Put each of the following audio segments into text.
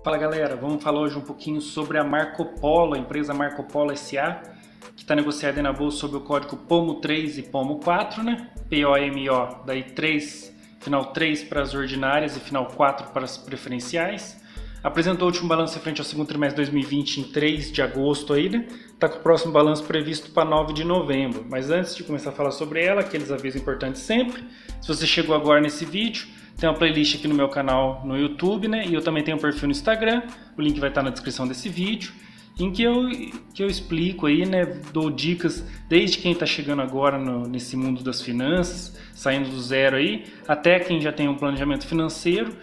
Fala galera, vamos falar hoje um pouquinho sobre a Marco Polo, a empresa Marco Polo SA, que está negociada na bolsa sob o código POMO3 e POMO4, né? POMO, daí 3, final 3 para as ordinárias e final 4 para as preferenciais. Apresentou o último balanço frente ao segundo trimestre de 2020 em 3 de agosto aí, né? Está com o próximo balanço previsto para 9 de novembro. Mas antes de começar a falar sobre ela, aqueles avisos importantes sempre. Se você chegou agora nesse vídeo, tem uma playlist aqui no meu canal no YouTube, né? E eu também tenho um perfil no Instagram, o link vai estar na descrição desse vídeo, em que eu explico aí, né? Dou dicas desde quem está chegando agora nesse mundo das finanças, saindo do zero aí, até quem já tem um planejamento financeiro,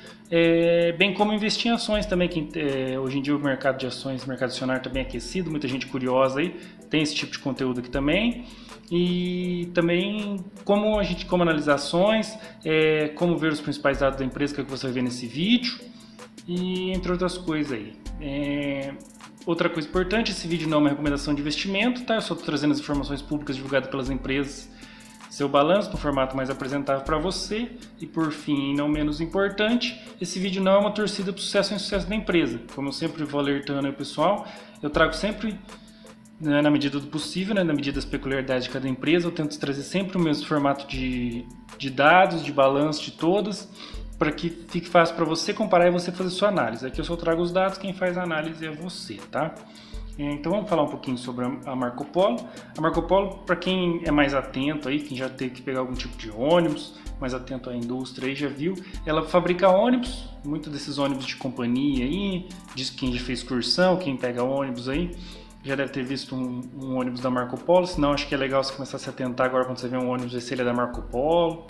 bem como investir em ações também. Hoje em dia o mercado de ações, o mercado acionário também é aquecido, muita gente curiosa aí, tem esse tipo de conteúdo aqui também. E também como analisar ações, como ver os principais dados da empresa, que é o que você vai ver nesse vídeo, e entre outras coisas aí. Outra coisa importante, esse vídeo não é uma recomendação de investimento, tá? Eu só estou trazendo as informações públicas divulgadas pelas empresas, seu balanço no formato mais apresentável para você. E por fim, não menos importante, esse vídeo não é uma torcida para o sucesso ou insucesso da empresa. Como eu sempre vou alertando aí, pessoal, eu trago sempre, na medida do possível, né, na medida das peculiaridades de cada empresa, eu tento trazer sempre o mesmo formato de dados, de balanço de todas, para que fique fácil para você comparar e você fazer sua análise. Aqui eu só trago os dados, quem faz a análise é você, tá? Então vamos falar um pouquinho sobre a Marco Polo. A Marco Polo, para quem é mais atento aí, quem já teve que pegar algum tipo de ônibus, mais atento à indústria aí, já viu, ela fabrica ônibus, muitos desses ônibus de companhia aí, diz quem já fez excursão, quem pega ônibus aí, já deve ter visto um ônibus da Marco Polo, senão acho que é legal você começar a se atentar agora quando você vê um ônibus, esse ele é da Marco Polo.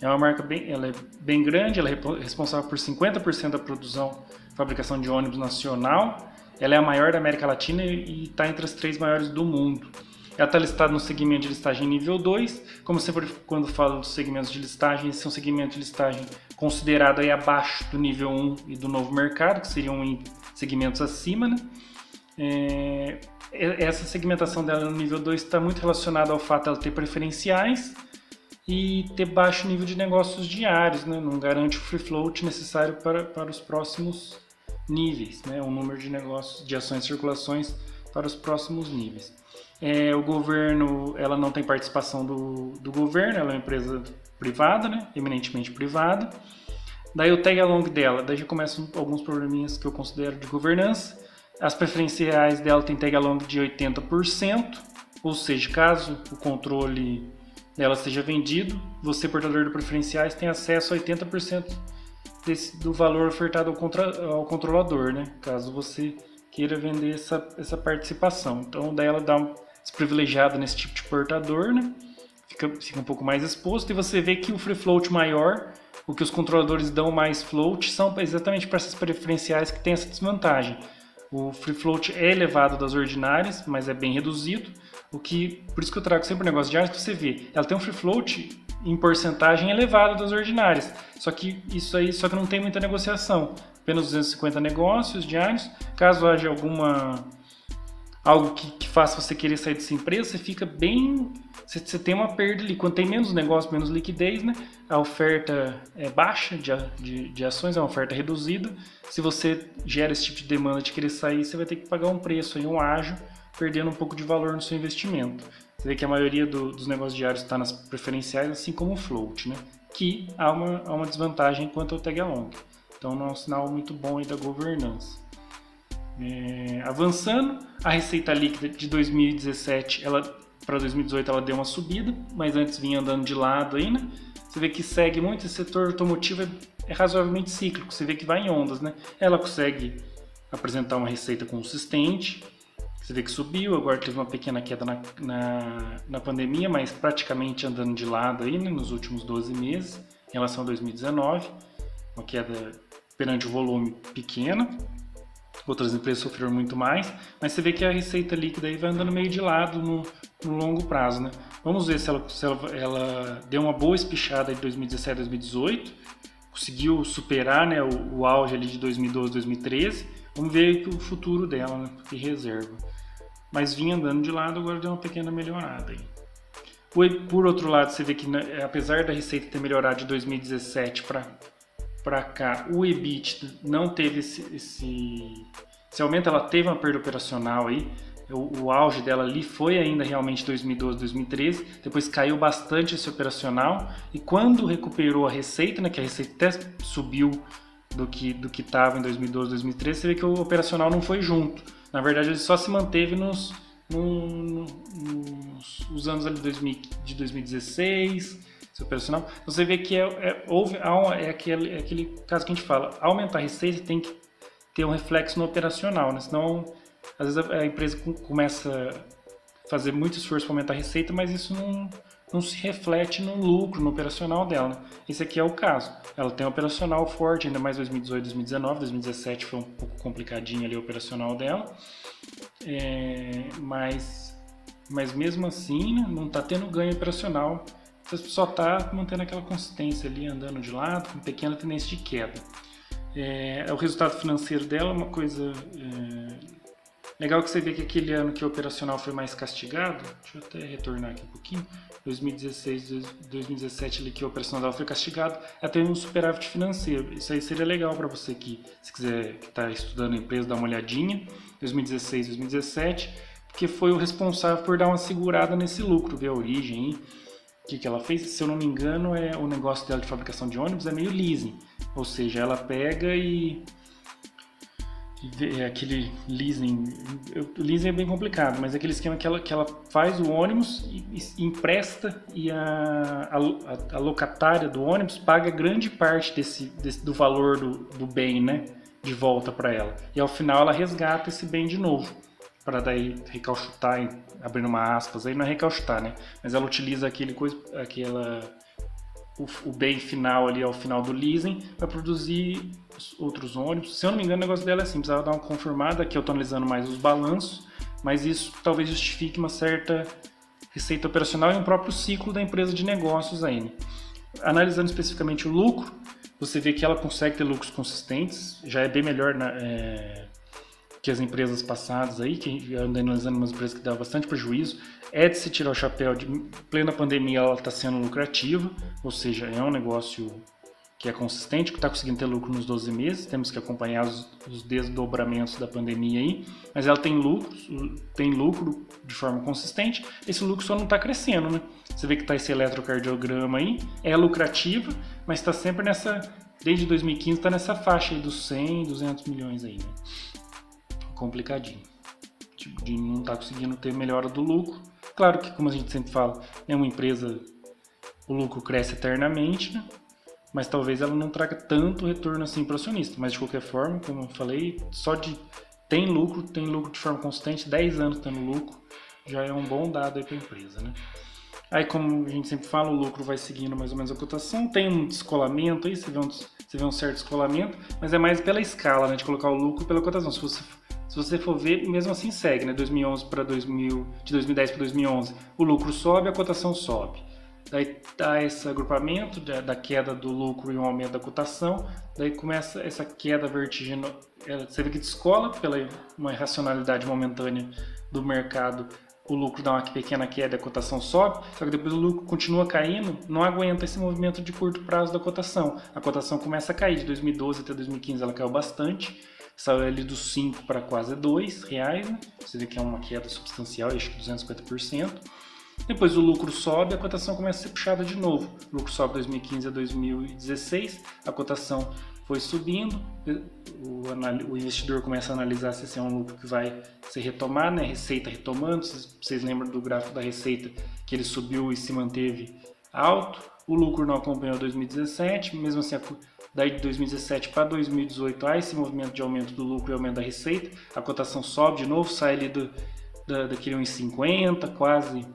É uma marca ela é bem grande, ela é responsável por 50% da produção e fabricação de ônibus nacional. Ela é a maior da América Latina e está entre as 3 maiores do mundo. Ela está listada no segmento de listagem nível 2. Como sempre, quando falo dos segmentos de listagem, esse é um segmento de listagem considerado aí abaixo do nível 1 e do novo mercado, que seriam em segmentos acima, né? Essa segmentação dela no nível 2 está muito relacionada ao fato de ela ter preferenciais e ter baixo nível de negócios diários, né? Não garante o free float necessário para os próximos níveis, né? Um número de negócios, de ações e circulações para os próximos níveis. O governo, ela não tem participação do governo, ela é uma empresa privada, né? Eminentemente privada. Daí o tag along dela, daí já começam alguns probleminhas que eu considero de governança. As preferenciais dela tem tag along de 80%, ou seja, caso o controle dela seja vendido, você, portador de preferenciais, tem acesso a 80% do valor ofertado ao controlador, né? Caso você queira vender essa participação. Então, daí ela dá uma desprivilegiada nesse tipo de portador, né? Fica um pouco mais exposto, e você vê que o free float maior, o que os controladores dão mais float, são exatamente para essas preferenciais que tem essa desvantagem. O free float é elevado das ordinárias, mas é bem reduzido. Por isso que eu trago sempre o negócio de áreas, que você vê, ela tem um free float em porcentagem elevada das ordinárias. Só que não tem muita negociação. Apenas 250 negócios diários. Caso haja algo que faça você querer sair dessa empresa, você fica bem. Você tem uma perda ali. Quando tem menos negócio, menos liquidez, né? A oferta é baixa de ações, é uma oferta reduzida. Se você gera esse tipo de demanda de querer sair, você vai ter que pagar um preço aí, um ágio, perdendo um pouco de valor no seu investimento. Você vê que a maioria dos negócios diários está nas preferenciais, assim como o float, né? Que há uma desvantagem quanto ao tag along. Então não é um sinal muito bom aí da governança. Avançando, a receita líquida de 2017, para 2018 ela deu uma subida, mas antes vinha andando de lado aí, né? Você vê que segue muito, esse setor automotivo é razoavelmente cíclico, você vê que vai em ondas, né? Ela consegue apresentar uma receita consistente. Você vê que subiu, agora teve uma pequena queda na pandemia, mas praticamente andando de lado aí, né, nos últimos 12 meses, em relação a 2019. Uma queda perante o volume pequena. Outras empresas sofreram muito mais, mas você vê que a receita líquida aí vai andando meio de lado no longo prazo, né? Vamos ver se ela deu uma boa espichada de 2017 a 2018, conseguiu superar, né, o auge ali de 2012, 2013. Vamos ver o futuro dela, né, que reserva. Mas vinha andando de lado, agora deu uma pequena melhorada aí. Por outro lado, você vê que, apesar da receita ter melhorado de 2017 para para cá, o EBITDA não teve esse aumento, ela teve uma perda operacional aí. O auge dela ali foi ainda realmente 2012, 2013, depois caiu bastante esse operacional, e quando recuperou a receita, né, que a receita até subiu do que estava em 2012, 2013, você vê que o operacional não foi junto. Na verdade, ele só se manteve nos anos ali de 2016, esse operacional. Você vê que aquele caso que a gente fala, aumentar a receita tem que ter um reflexo no operacional, né? Senão, às vezes a empresa começa a fazer muito esforço para aumentar a receita, mas isso não se reflete no lucro, no operacional dela, né? Esse aqui é o caso. Ela tem um operacional forte, ainda mais 2018, 2019, 2017 foi um pouco complicadinho ali o operacional dela, mas mesmo assim, né, não está tendo ganho operacional, só está mantendo aquela consistência ali, andando de lado, com pequena tendência de queda. O resultado financeiro dela é uma coisa legal, que você vê que aquele ano que o operacional foi mais castigado, deixa eu até retornar aqui um pouquinho, 2016, 2017 ali que o operacional dela foi castigado, ela teve um superávit financeiro. Isso aí seria legal para você que, se quiser, que está estudando a empresa, dar uma olhadinha, 2016, 2017, porque foi o responsável por dar uma segurada nesse lucro, ver a origem aí. O que ela fez? Se eu não me engano, o negócio dela de fabricação de ônibus é meio leasing, ou seja, ela pega e aquele leasing, o leasing é bem complicado, mas é aquele esquema que ela faz o ônibus e empresta, e a locatária do ônibus paga grande parte do valor do bem, né, de volta para ela, e ao final ela resgata esse bem de novo, para daí recauchutar, abrindo uma aspas aí, não é recauchutar, né, mas ela utiliza o bem final ali ao final do leasing para produzir outros ônibus. Se eu não me engano, o negócio dela é assim, precisava dar uma confirmada, que eu estou analisando mais os balanços, mas isso talvez justifique uma certa receita operacional e um próprio ciclo da empresa de negócios aí, né? Analisando especificamente o lucro, você vê que ela consegue ter lucros consistentes, já é bem melhor que as empresas passadas aí, que eu ando analisando umas empresas que dão bastante prejuízo. É de se tirar o chapéu, de plena pandemia ela está sendo lucrativa, ou seja, é um negócio que é consistente, que está conseguindo ter lucro nos 12 meses, temos que acompanhar os desdobramentos da pandemia aí, mas ela tem lucro de forma consistente, esse lucro só não está crescendo, né? Você vê que está esse eletrocardiograma aí, é lucrativa, mas está sempre desde 2015 está nessa faixa aí dos 100, 200 milhões aí, né? Complicadinho, de não estar conseguindo ter melhora do lucro. Claro que, como a gente sempre fala, é uma empresa, o lucro cresce eternamente, né? Mas talvez ela não traga tanto retorno assim para o acionista, mas de qualquer forma, como eu falei, tem lucro de forma consistente, 10 anos tendo lucro, já é um bom dado aí para a empresa, né? Aí, como a gente sempre fala, o lucro vai seguindo mais ou menos a cotação, tem um descolamento aí, você vê um certo descolamento, mas é mais pela escala, né, de colocar o lucro pela cotação. Se você for ver, mesmo assim segue, né? 2011 para de 2010 para 2011, o lucro sobe, a cotação sobe. Daí dá esse agrupamento da queda do lucro e um aumento da cotação, daí começa essa queda vertiginosa. Você vê que descola pela uma irracionalidade momentânea do mercado, o lucro dá uma pequena queda e a cotação sobe, só que depois o lucro continua caindo, não aguenta esse movimento de curto prazo da cotação. A cotação começa a cair, de 2012 até 2015 ela caiu bastante, saiu ali dos 5 para quase R$2, né? Você vê que é uma queda substancial, acho que 250%. Depois o lucro sobe, a cotação começa a ser puxada de novo. O lucro sobe de 2015 a 2016, a cotação foi subindo, o investidor começa a analisar se esse é um lucro que vai se retomar, né? Receita retomando, vocês lembram do gráfico da receita, que ele subiu e se manteve alto. O lucro não acompanhou 2017, mesmo assim, daí de 2017 para 2018 há esse movimento de aumento do lucro e aumento da receita, a cotação sobe de novo, sai ali daquele 1,50, quase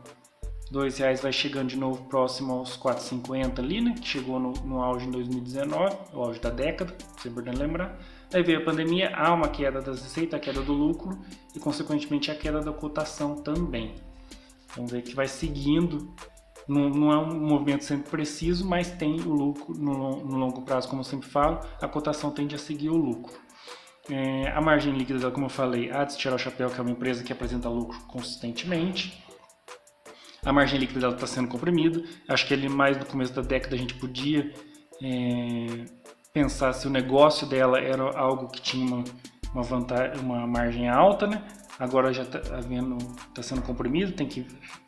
R$2, vai chegando de novo próximo aos 4,50 ali, né, que chegou no auge em 2019, o auge da década, se é importante lembrar. Aí veio a pandemia, há uma queda das receitas, a queda do lucro e consequentemente a queda da cotação também. Vamos ver que vai seguindo, não é um movimento sempre preciso, mas tem o lucro no longo prazo, como eu sempre falo, a cotação tende a seguir o lucro. A margem líquida, como eu falei, há de se tirar o chapéu, que é uma empresa que apresenta lucro consistentemente. A margem líquida dela está sendo comprimida. Acho que ali mais no começo da década a gente podia pensar se o negócio dela era algo que tinha uma vantagem, uma margem alta, né? Agora já está sendo comprimido,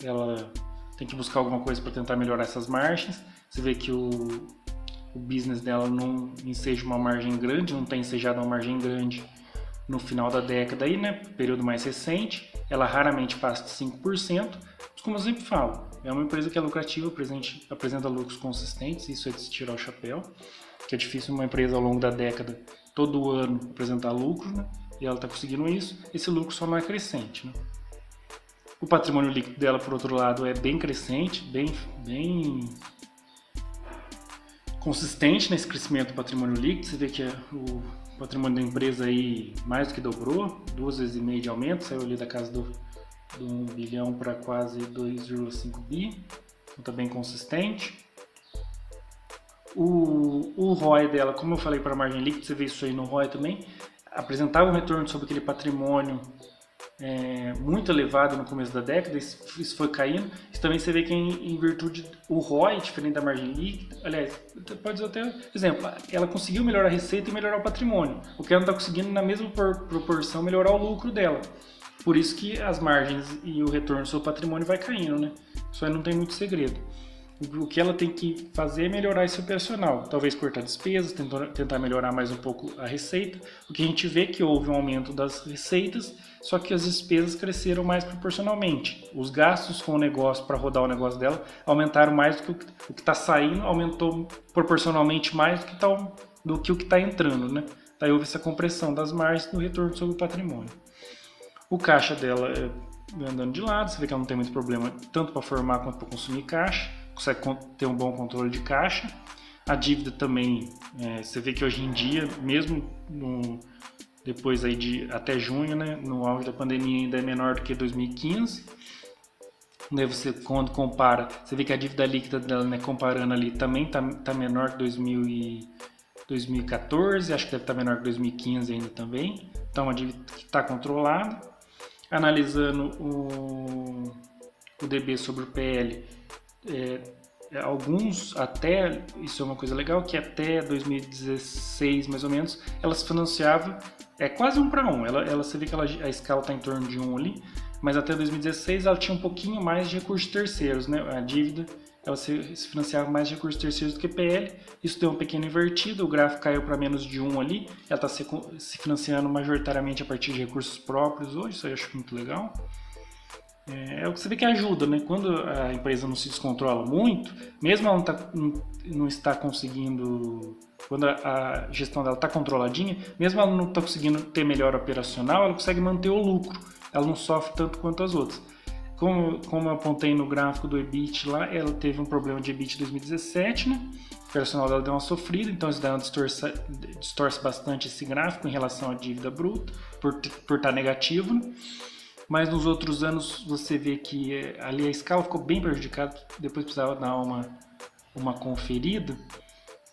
ela tem que buscar alguma coisa para tentar melhorar essas margens. Você vê que o business dela não enseja uma margem grande, não tem ensejado uma margem grande no final da década aí, né? Período mais recente. Ela raramente passa de 5%. Mas como eu sempre falo, é uma empresa que é lucrativa, apresenta lucros consistentes, isso é de se tirar o chapéu, que é difícil uma empresa ao longo da década, todo ano, apresentar lucro, né? E ela está conseguindo isso. Esse lucro só não é crescente, né? O patrimônio líquido dela, por outro lado, é bem crescente, bem consistente nesse crescimento do patrimônio líquido. Você vê que o patrimônio da empresa aí mais do que dobrou, 2,5 vezes de aumento, saiu ali da casa do 1 bilhão para quase 2,5 bi, então está bem consistente. O ROI dela, como eu falei para a margem líquida, você vê isso aí no ROI também, apresentava um retorno sobre aquele patrimônio muito elevado no começo da década, isso foi caindo. Isso também você vê que em virtude o ROI, diferente da margem líquida, aliás, pode dizer até, exemplo, ela conseguiu melhorar a receita e melhorar o patrimônio, o que ela não está conseguindo na mesma proporção melhorar o lucro dela. Por isso que as margens e o retorno do seu patrimônio vai caindo, né? Isso aí não tem muito segredo. O que ela tem que fazer é melhorar esse operacional, talvez cortar despesas, tentar melhorar mais um pouco a receita. O que a gente vê é que houve um aumento das receitas, só que as despesas cresceram mais proporcionalmente. Os gastos com o negócio, para rodar o negócio dela, aumentaram mais do que o que está saindo, aumentou proporcionalmente mais do que o que está entrando, né? Daí houve essa compressão das margens do retorno sobre o patrimônio. O caixa dela andando de lado, você vê que ela não tem muito problema tanto para formar quanto para consumir caixa, consegue ter um bom controle de caixa. A dívida também, você vê que hoje em dia, mesmo depois aí até junho, né, no auge da pandemia, ainda é menor do que 2015. Daí você, quando compara, você vê que a dívida líquida dela, né, comparando ali, também tá menor que 2014, acho que deve estar menor que 2015 ainda também. Então, uma dívida que está controlada. Analisando o DB sobre o PL, alguns até, isso é uma coisa legal, que até 2016 mais ou menos, ela se financiava quase 1 para 1, você vê que a escala está em torno de 1 ali, mas até 2016 ela tinha um pouquinho mais de recursos terceiros, né? A dívida ela se financiava mais de recursos terceiros do que PL, isso deu um pequeno invertido, o gráfico caiu para menos de 1 ali, ela está se financiando majoritariamente a partir de recursos próprios hoje, isso eu acho muito legal. É o que você vê que ajuda, né? Quando a empresa não se descontrola muito, mesmo ela não está conseguindo, quando a gestão dela está controladinha, mesmo ela não está conseguindo ter melhora operacional, ela consegue manter o lucro, ela não sofre tanto quanto as outras. Como eu apontei no gráfico do EBIT lá, ela teve um problema de EBIT em 2017, né? O operacional dela deu uma sofrida, então isso distorce bastante esse gráfico em relação à dívida bruta, por estar negativo, né? Mas nos outros anos você vê que ali a escala ficou bem prejudicada, depois precisava dar uma conferida,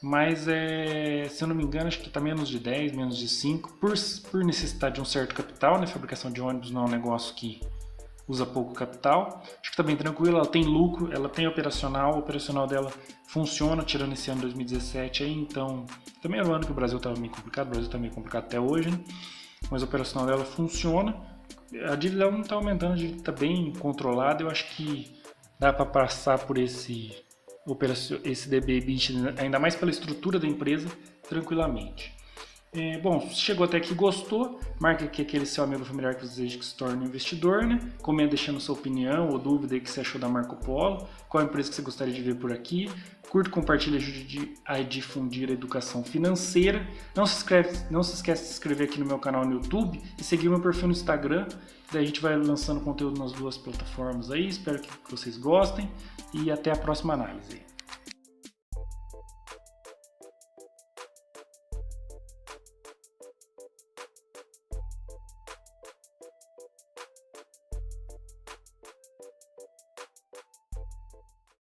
mas se eu não me engano, acho que está menos de 10, menos de 5, por necessitar de um certo capital, né? Fabricação de ônibus não é um negócio que usa pouco capital. Acho que está bem tranquilo, ela tem lucro, ela tem operacional, o operacional dela funciona, tirando esse ano 2017 aí, então também era um ano que o Brasil estava meio complicado, o Brasil está meio complicado até hoje, né? Mas o operacional dela funciona, a dívida não está aumentando, a dívida está bem controlada, eu acho que dá para passar por esse DB/EBITDA, ainda mais pela estrutura da empresa, tranquilamente. Bom, se chegou até aqui e gostou, marca aqui aquele seu amigo familiar que deseja que se torne um investidor, né? Comenta deixando sua opinião ou dúvida aí que você achou da Marco Polo, qual a empresa que você gostaria de ver por aqui. Curta, compartilha, ajude a difundir a educação financeira. Não se esquece de se inscrever aqui no meu canal no YouTube e seguir meu perfil no Instagram. Daí a gente vai lançando conteúdo nas duas plataformas aí, espero que vocês gostem e até a próxima análise.